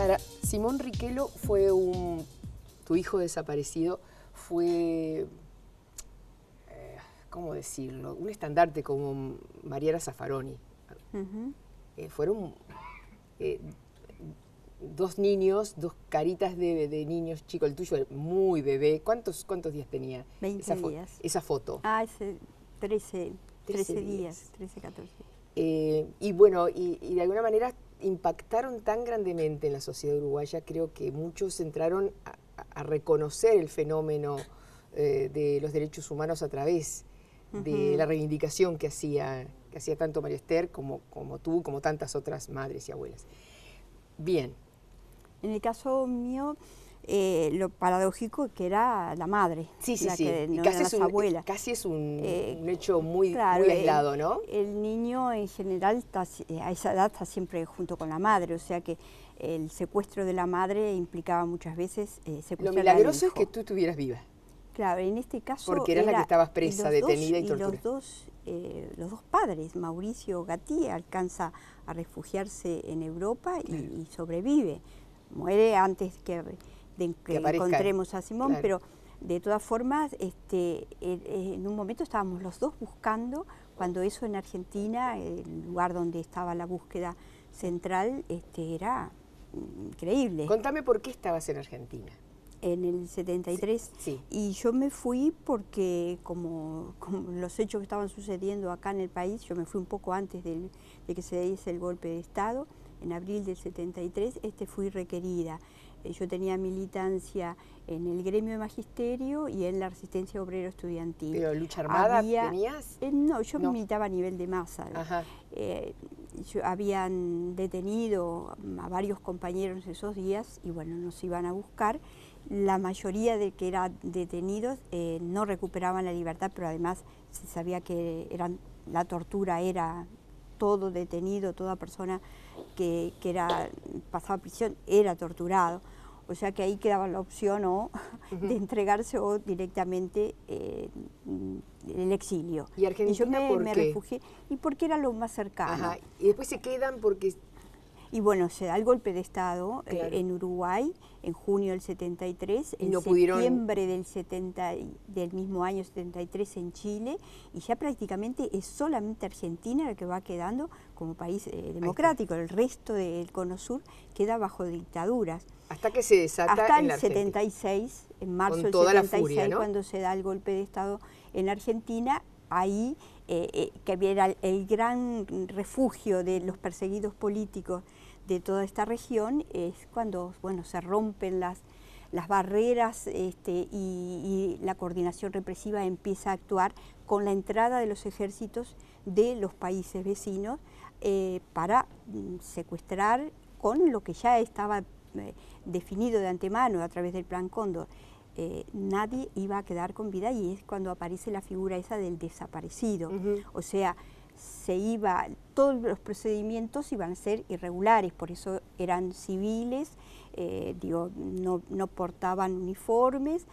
Sara, Simón Riquello fue tu hijo desaparecido, fue, ¿cómo decirlo? Un estandarte como Mariela Zaffaroni. Fueron dos niños, dos caritas de niños chicos. El tuyo era muy bebé. ¿Cuántos días tenía? 20 días. Esa foto. Ah, 13 días, 13, 14. Y bueno, y de alguna manera impactaron tan grandemente en la sociedad uruguaya, creo que muchos entraron a reconocer el fenómeno de los derechos humanos a través de la reivindicación que hacía tanto María Esther como tú, como tantas otras madres y abuelas. Bien. En el caso mío, lo paradójico que era la madre, que no era la abuela. Casi es un hecho muy, claro, muy aislado, ¿no? El niño en general a esa edad está siempre junto con la madre, o sea que el secuestro de la madre implicaba muchas veces secuestrar. Lo milagroso es que tú estuvieras viva. Claro, en este caso porque eras la que estabas presa, detenida y torturada. Los dos padres, Mauricio Gatti, alcanza a refugiarse en Europa y sobrevive. Muere antes que encontremos a Simón, claro. Pero de todas formas, en un momento estábamos los dos buscando, cuando eso en Argentina, el lugar donde estaba la búsqueda central, era increíble. Contame por qué estabas en Argentina. En el 73, sí. Y yo me fui porque como los hechos que estaban sucediendo acá en el país, yo me fui un poco antes de que se diese el golpe de Estado, en abril del 73, fui requerida. Yo tenía militancia en el gremio de magisterio y en la resistencia obrero estudiantil. ¿Pero lucha armada tenías? No, yo militaba a nivel de masa. Habían detenido a varios compañeros esos días y bueno, nos iban a buscar. La mayoría de que eran detenidos no recuperaban la libertad, pero además se sabía que la tortura era todo detenido, toda persona que pasaba prisión era torturado. O sea que ahí quedaba la opción o de entregarse o directamente el exilio. ¿Y Argentina por qué? Me refugié, y porque era lo más cercano. Y después se quedan porque... Y bueno, se da el golpe de Estado, claro. En Uruguay, en junio del 73, en septiembre del mismo año 73 en Chile, y ya prácticamente es solamente Argentina la que va quedando como país democrático. El resto del Cono Sur queda bajo dictaduras. Hasta que se desata hasta en la el 76, en marzo del 76, furia, ¿no? Cuando se da el golpe de Estado en Argentina, ahí que era el gran refugio de los perseguidos políticos de toda esta región, es cuando se rompen las barreras y la coordinación represiva empieza a actuar con la entrada de los ejércitos de los países vecinos para secuestrar con lo que ya estaba definido de antemano a través del Plan Cóndor. Nadie iba a quedar con vida y es cuando aparece la figura esa del desaparecido. O sea, todos los procedimientos iban a ser irregulares, por eso eran civiles, no portaban uniformes,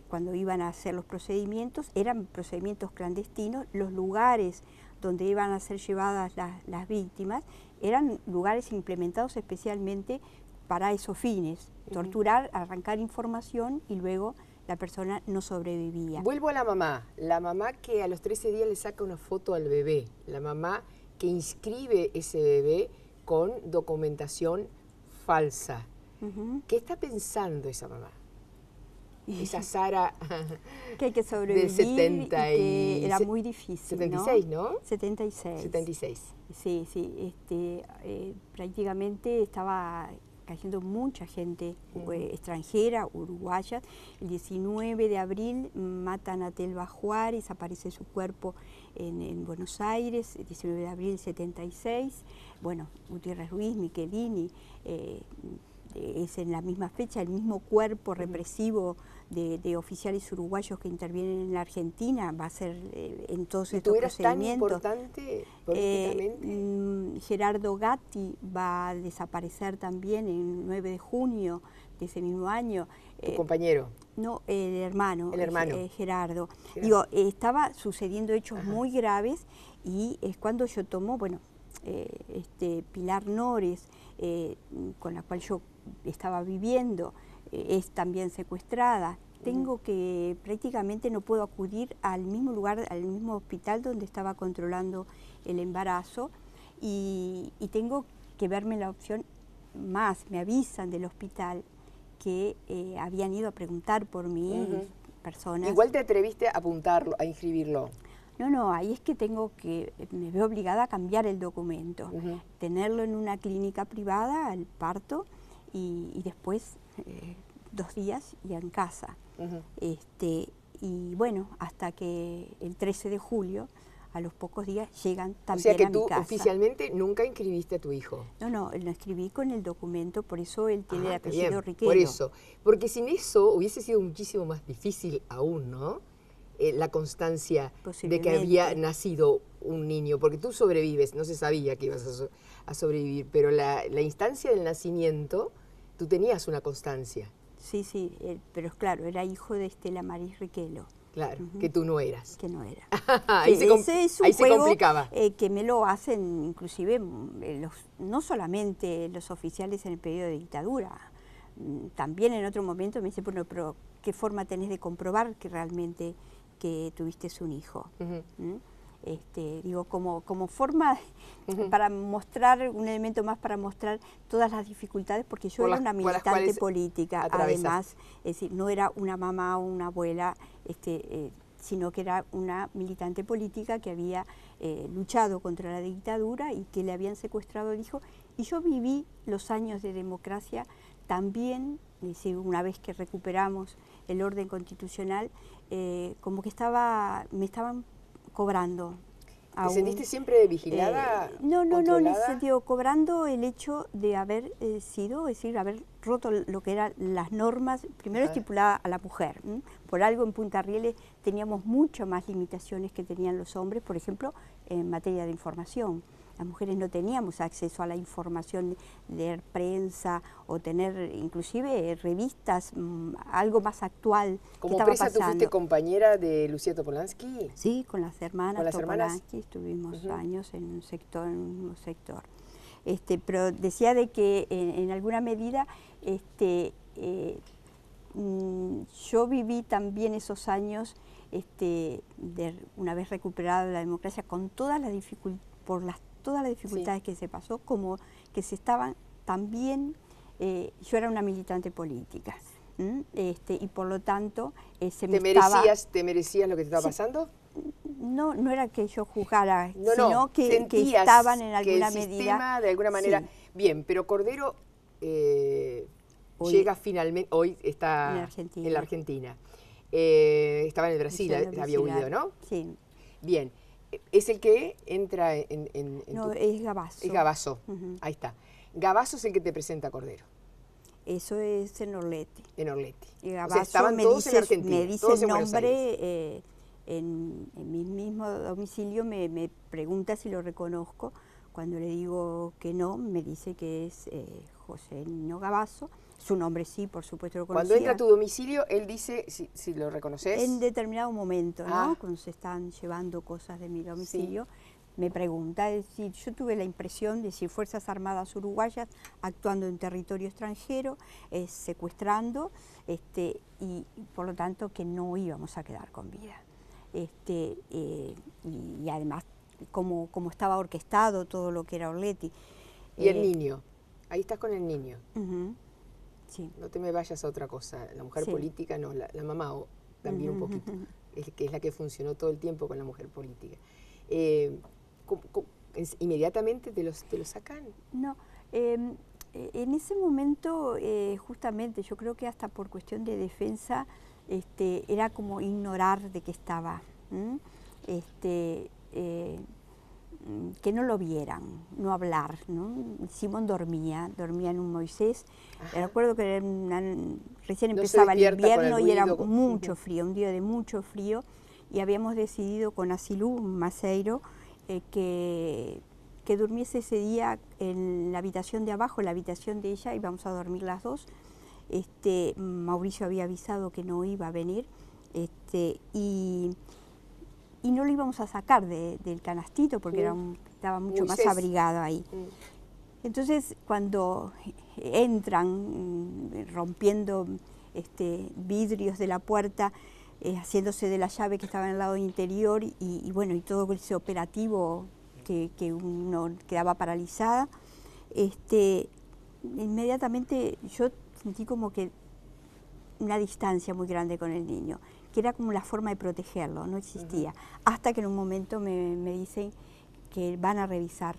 cuando iban a hacer los procedimientos, eran procedimientos clandestinos, los lugares donde iban a ser llevadas las víctimas eran lugares implementados especialmente para esos fines, torturar, arrancar información y luego la persona no sobrevivía. Vuelvo a la mamá que a los 13 días le saca una foto al bebé, la mamá que inscribe ese bebé con documentación falsa. ¿Qué está pensando esa mamá? Esa Sara que hay que sobrevivir, de 70 y que era muy difícil, 76, ¿no? 76. Sí, prácticamente estaba cayendo mucha gente extranjera, uruguaya. El 19 de abril matan a Telva Juárez, aparece su cuerpo en Buenos Aires, el 19 de abril 76. Bueno, Gutiérrez Ruiz, Michelini, es en la misma fecha, el mismo cuerpo represivo de oficiales uruguayos que intervienen en la Argentina va a ser en todos estos procedimientos. ¿Tú eras tan importante políticamente? Gerardo Gatti va a desaparecer también el 9 de junio de ese mismo año. ¿Tu compañero? No, el hermano. Gerardo. Digo, estaba sucediendo hechos muy graves y es cuando yo tomo, Pilar Nores, con la cual yo estaba viviendo, es también secuestrada. Tengo que, prácticamente no puedo acudir al mismo lugar, al mismo hospital donde estaba controlando el embarazo, y tengo que verme la opción más. Me avisan del hospital que habían ido a preguntar por mí personas. Igual te atreviste a apuntarlo, a inscribirlo. No, ahí es que me veo obligada a cambiar el documento, tenerlo en una clínica privada, al parto, y después 2 días ya en casa. Y bueno, hasta que el 13 de julio, a los pocos días, llegan también a mi casa. O sea que tú oficialmente nunca inscribiste a tu hijo. No, lo escribí con el documento, por eso él tiene el apellido Riquelo. Por eso, porque sin eso hubiese sido muchísimo más difícil aún, ¿no? La constancia de que había nacido un niño, porque tú sobrevives, no se sabía que ibas a sobrevivir, pero la instancia del nacimiento, tú tenías una constancia. Sí, pero es claro, era hijo de Estela Maris Riquelo. Claro, que tú no eras. Que no era. Ahí se complicaba. Que me lo hacen inclusive no solamente los oficiales en el periodo de dictadura, también en otro momento me dicen, bueno, pero ¿qué forma tenés de comprobar que realmente que tuviste un hijo? Digo, como forma para mostrar, un elemento más para mostrar todas las dificultades, porque yo era una militante política, además, es decir, no era una mamá o una abuela, sino que era una militante política que había luchado contra la dictadura y que le habían secuestrado al hijo, y yo viví los años de democracia también, es decir, una vez que recuperamos el orden constitucional, como que me estaban cobrando. ¿Te sentiste siempre vigilada? No, en ese sentido, cobrando el hecho de haber sido, es decir, haber roto lo que eran las normas, primero estipuladas a la mujer. Por algo en Punta Rieles teníamos muchas más limitaciones que tenían los hombres, por ejemplo, en materia de información. Las mujeres no teníamos acceso a la información, leer prensa o tener inclusive revistas, algo más actual. ¿Como presa tú fuiste compañera de Lucía Topolansky? Sí, con las hermanas Topolansky estuvimos años en un mismo sector. Pero decía de que en alguna medida yo viví también esos años, una vez recuperada la democracia, con todas las dificultades que se pasó, como que se estaban también, yo era una militante política, y por lo tanto ¿Te merecías lo que te estaba pasando? No era que yo juzgara, sino que estaban en alguna medida. Sistema, de alguna manera. Sí. Bien, pero Cordero llega finalmente, hoy está en la Argentina. Estaba en el Brasil, había huido, ¿no? Sí. Bien. ¿Es el que entra No, es Gavazo. Es Gavazo, ahí está. Gavazo es el que te presenta a Cordero. Eso es en Orleti. En Orleti. Y Gavazo, o sea, estaban todos en Argentina. Me dice el nombre, en mi mismo domicilio me pregunta si lo reconozco. Cuando le digo que no, me dice que es José Niño Gavazo. Su nombre sí, por supuesto lo conocía. Cuando entra a tu domicilio, él dice si lo reconoces. En determinado momento, ¿no? Cuando se están llevando cosas de mi domicilio, me pregunta, es decir, yo tuve la impresión de si Fuerzas Armadas Uruguayas actuando en territorio extranjero, secuestrando, y por lo tanto que no íbamos a quedar con vida. Y además, como estaba orquestado todo lo que era Orleti. Y el niño, ahí estás con el niño. Sí. No te me vayas a otra cosa, la mujer política no, la mamá también un poquito, que es la que funcionó todo el tiempo con la mujer política. ¿Inmediatamente te lo sacan? No, en ese momento justamente yo creo que hasta por cuestión de defensa era como ignorar de que estaba, que no lo vieran, no hablar, ¿no? Simón dormía en un Moisés. Recuerdo que recién empezaba el invierno y era mucho frío, un día de mucho frío, y habíamos decidido con Asilú Maceiro que durmiese ese día en la habitación de abajo, en la habitación de ella, y íbamos a dormir las dos. Mauricio había avisado que no iba a venir, y no lo íbamos a sacar del canastito porque era estaba mucho Moisés. más abrigado ahí. Entonces, cuando entran rompiendo vidrios de la puerta, haciéndose de la llave que estaba en el lado interior y bueno, y todo ese operativo que uno quedaba paralizada, inmediatamente yo sentí como que una distancia muy grande con el niño, que era como la forma de protegerlo, no existía. Hasta que en un momento me dicen que van a revisar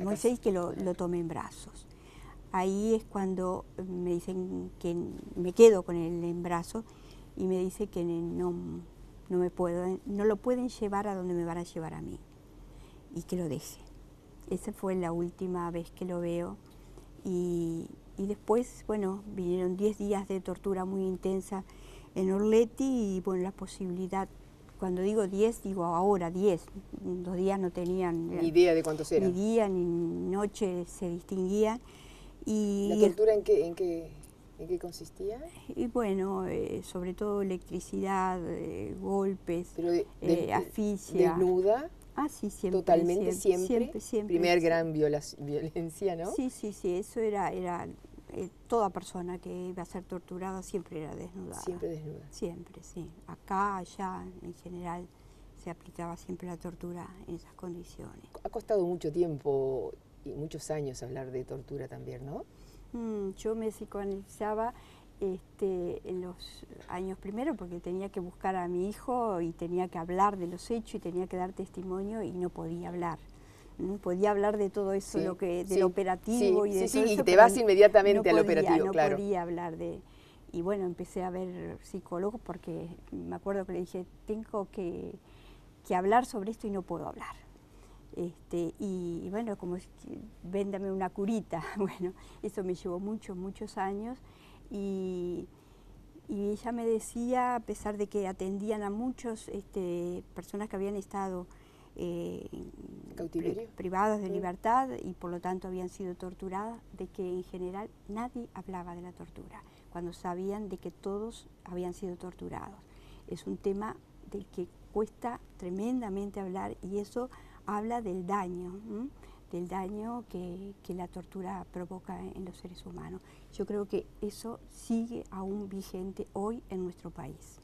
Moisés, que lo tome en brazos. Ahí es cuando me dicen que me quedo con él en brazos y me dice que no lo pueden llevar a donde me van a llevar a mí y que lo deje. Esa fue la última vez que lo veo y después, bueno, vinieron 10 días de tortura muy intensa en Orletti y bueno, la posibilidad, cuando digo 10, digo ahora 10, 2 días no tenían ni idea de cuántos eran. Ni día ni noche se distinguían. Y ¿La tortura en qué consistía? Y bueno, sobre todo electricidad, golpes, asfixia. ¿Desnuda? Ah, sí, siempre. ¿Totalmente siempre? Primer gran violencia, ¿no? Sí, eso era toda persona que iba a ser torturada siempre era desnudada. Siempre desnuda. Siempre, sí. Acá, allá, en general, se aplicaba siempre la tortura en esas condiciones. Ha costado mucho tiempo y muchos años hablar de tortura también, ¿no? Yo me psicoanalizaba en los años primeros porque tenía que buscar a mi hijo y tenía que hablar de los hechos y tenía que dar testimonio y no podía hablar. Podía hablar de todo eso, del operativo y de todo eso. Y te vas inmediatamente al operativo, claro. No podía hablar de... Y bueno, empecé a ver psicólogos porque me acuerdo que le dije, tengo que hablar sobre esto y no puedo hablar. Y bueno, como véndame una curita, bueno, eso me llevó muchos años y ella me decía, a pesar de que atendían a muchas personas que habían estado privadas de libertad y por lo tanto habían sido torturadas, de que en general nadie hablaba de la tortura, cuando sabían de que todos habían sido torturados. Es un tema del que cuesta tremendamente hablar y eso habla del daño que la tortura provoca en los seres humanos. Yo creo que eso sigue aún vigente hoy en nuestro país.